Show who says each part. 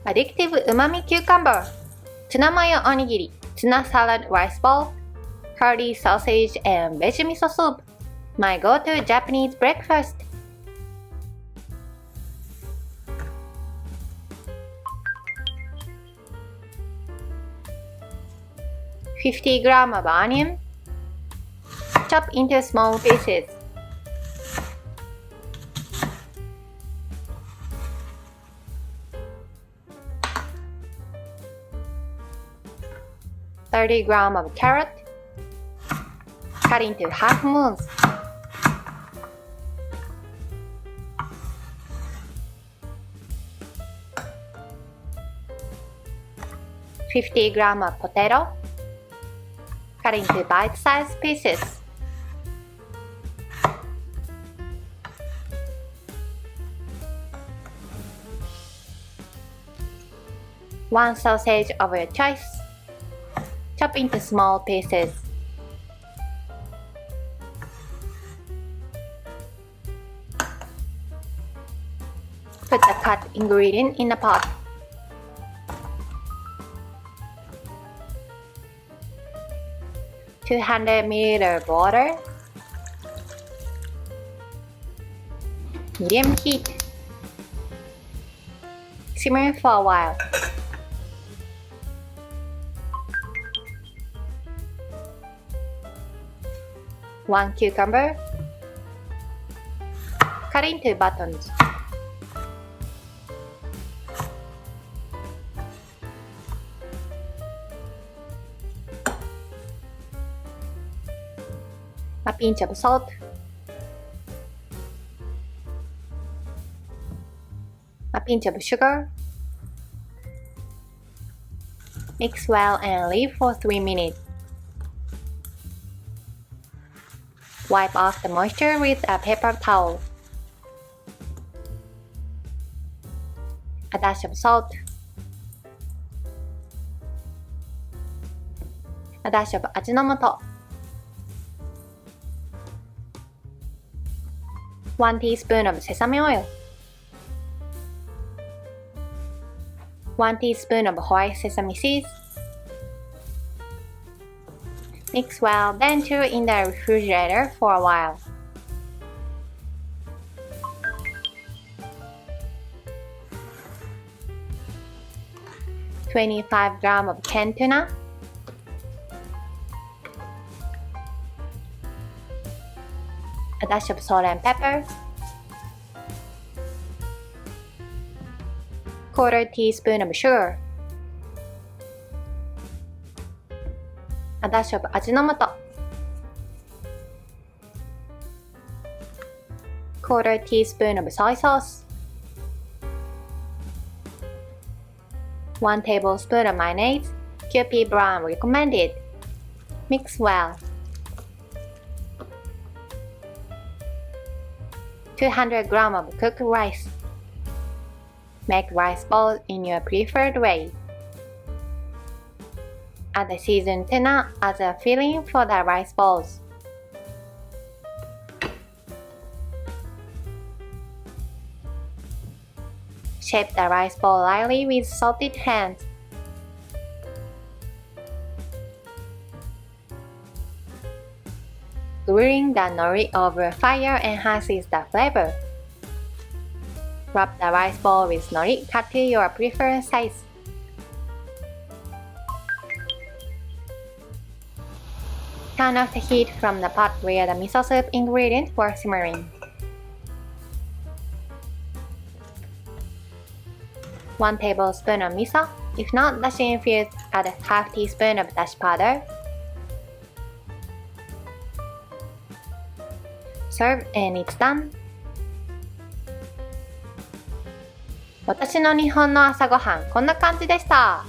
Speaker 1: Addictive Umami Cucumber, Tuna Mayo Onigiri, Tuna Salad Rice Ball, Hearty Sausage and Veggie Miso Soup, my go-to Japanese breakfast. $50 of onion, chop into small pieces. $30 of carrot, cut into half moons. $50 of potato, cut into bite-sized pieces. One sausage of your choice, chop into small pieces. Put the cut ingredient in a pot. $200ml of water, medium heat, simmer for a while. One cucumber, cut into buttons. A pinch of salt, a pinch of sugar. Mix well and leave for 3 minutes. Wipe off the moisture with a paper towel. A dash of salt, a dash of Ajinomoto, 1 teaspoon of sesame oil, 1 teaspoon of white sesame seeds. Mix well, then throw in the refrigerator for a while. $25 of canned tuna, a dash of salt and pepper, quarter teaspoon of sugar, a dash of Ajinomoto, quarter teaspoon of soy sauce, 1 tablespoon of mayonnaise, QP brand recommended. Mix well. 200 grams of cooked rice. Make rice balls in your preferred way. Add the seasoned tuna as a filling for the rice balls. Shape the rice ball lightly with salted hands. Grilling the nori over fire enhances the flavor. Wrap the rice ball with nori cut to your preferred size. Turn off the heat from the pot where the miso soup ingredients were simmering. 1 tablespoon of miso. If not dashi infused, add half teaspoon of dashi powder. Serve and it's done. 私の日本の朝ごはんこんな感じでした。